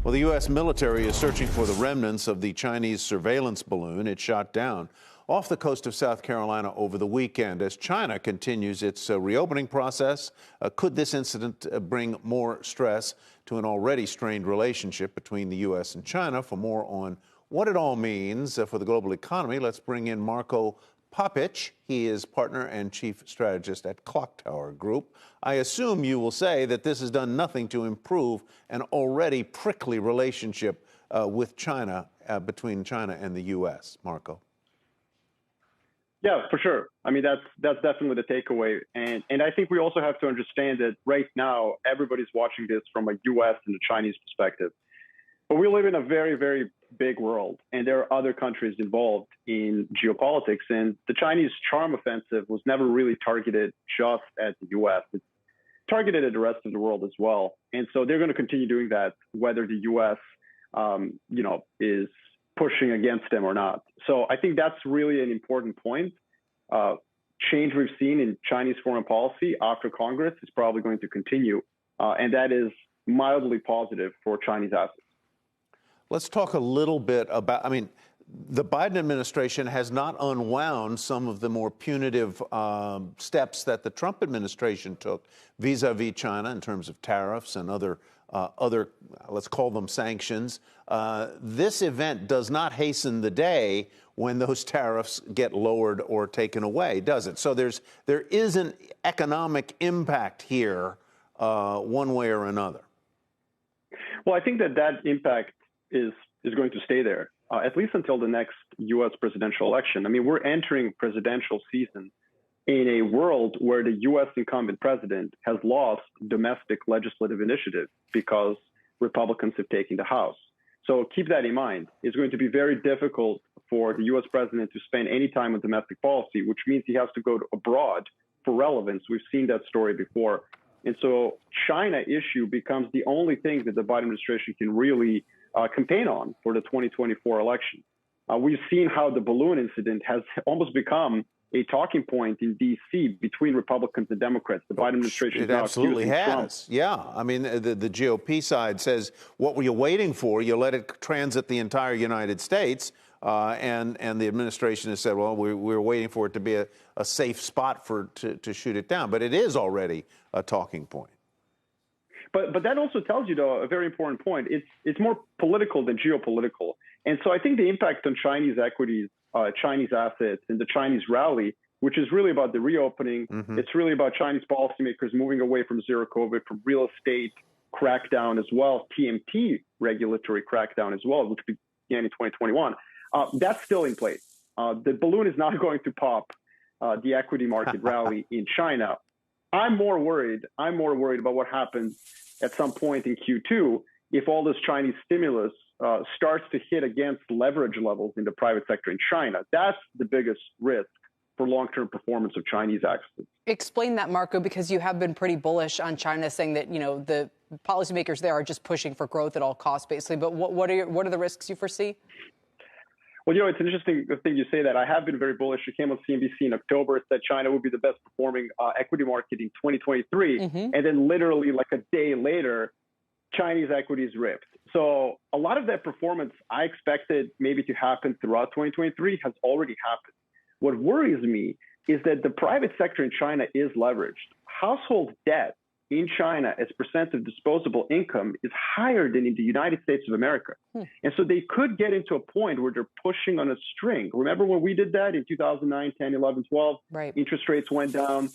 Well, the U.S. military is searching for the remnants of the Chinese surveillance balloon it shot down off the coast of South Carolina over the weekend. As China continues its reopening process, could this incident bring more stress to an already strained relationship between the U.S. and China? For more on what it all means for the global economy, let's bring in Marko Papic. He is partner and chief strategist at Clock Tower Group. I assume you will say that this has done nothing to improve an already prickly relationship with China, between China and the U.S. Marko. Yeah, for sure. I mean, that's definitely the takeaway. And I think we also have to understand that right now, everybody's watching this from a U.S. and a Chinese perspective. But we live in a very, very big world, and there are other countries involved in geopolitics. And the Chinese charm offensive was never really targeted just at the U.S. It's targeted at the rest of the world as well. And so they're going to continue doing that, whether the U.S. Is pushing against them or not. So I think that's really an important point. Change we've seen in Chinese foreign policy after Congress is probably going to continue, and that is mildly positive for Chinese assets. Let's talk a little bit about, the Biden administration has not unwound some of the more punitive steps that the Trump administration took vis-a-vis China in terms of tariffs and other, let's call them sanctions. This event does not hasten the day when those tariffs get lowered or taken away, does it? So there is an economic impact here, one way or another. Well, I think that impact is going to stay there, at least until the next U.S. presidential election. I mean, we're entering presidential season in a world where the U.S. incumbent president has lost domestic legislative initiative because Republicans have taken the House. So keep that in mind. It's going to be very difficult for the U.S. president to spend any time on domestic policy, which means he has to go abroad for relevance. We've seen that story before. And so China issue becomes the only thing that the Biden administration can really campaign on for the 2024 election. We've seen how the balloon incident has almost become a talking point in D.C. between Republicans and Democrats. The Biden administration it absolutely has. Trump. Yeah, I mean, the GOP side says, what were you waiting for? You let it transit the entire United States, and the administration has said, well, we're waiting for it to be a safe spot to shoot it down. But it is already a talking point. But that also tells you, though, a very important point. It's more political than geopolitical. And so I think the impact on Chinese equities, Chinese assets, and the Chinese rally, which is really about the reopening, it's really about Chinese policymakers moving away from zero COVID, from real estate crackdown as well, TMT regulatory crackdown as well, which began in 2021. That's still in place. The balloon is not going to pop the equity market rally in China. I'm more worried about what happens at some point in Q2 if all this Chinese stimulus starts to hit against leverage levels in the private sector in China. That's the biggest risk for long-term performance of Chinese assets. Explain that, Marko, because you have been pretty bullish on China, saying that, the policymakers there are just pushing for growth at all costs, basically. But what are the risks you foresee? Well, it's an interesting thing you say that. I have been very bullish. It came on CNBC in October, said China would be the best performing equity market in 2023. And then literally like a day later, Chinese equities ripped. So a lot of that performance I expected maybe to happen throughout 2023 has already happened. What worries me is that the private sector in China is leveraged. Household debt in China as percent of disposable income is higher than in the United States of America. And so they could get into a point where they're pushing on a string. Remember when we did that in 2009, 10, 11, 12? Right. Interest rates went down,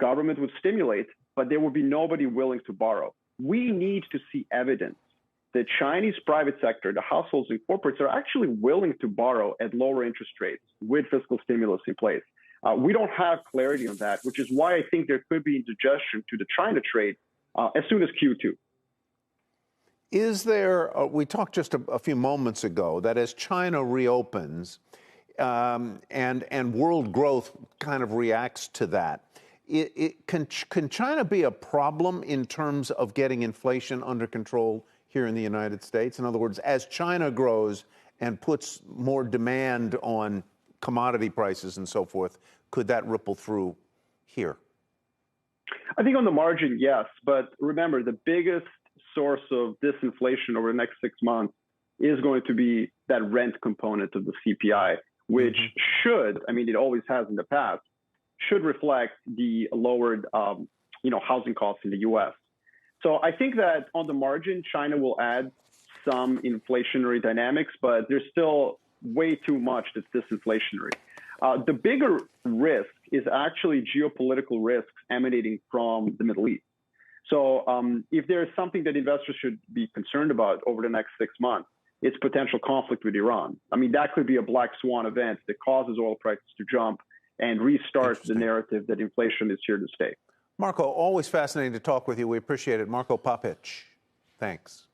government would stimulate, but there would be nobody willing to borrow. We need to see evidence that Chinese private sector, the households and corporates, are actually willing to borrow at lower interest rates with fiscal stimulus in place. We don't have clarity on that, which is why I think there could be indigestion to the China trade as soon as Q2. Is there, we talked just a few moments ago, that as China reopens and world growth kind of reacts to that, can China be a problem in terms of getting inflation under control here in the United States? In other words, as China grows and puts more demand on commodity prices and so forth, could that ripple through here? I think on the margin, yes. But remember, the biggest source of disinflation over the next 6 months is going to be that rent component of the CPI, which should, I mean, it always has in the past, should reflect the lowered, housing costs in the U.S. So I think that on the margin, China will add some inflationary dynamics, but there's still way too much that's disinflationary. The bigger risk is actually geopolitical risks emanating from the Middle East. So if there's something that investors should be concerned about over the next 6 months, it's potential conflict with Iran. I mean, that could be a black swan event that causes oil prices to jump and restarts the narrative that inflation is here to stay. Marco, always fascinating to talk with you. We appreciate it. Marco Papic, thanks.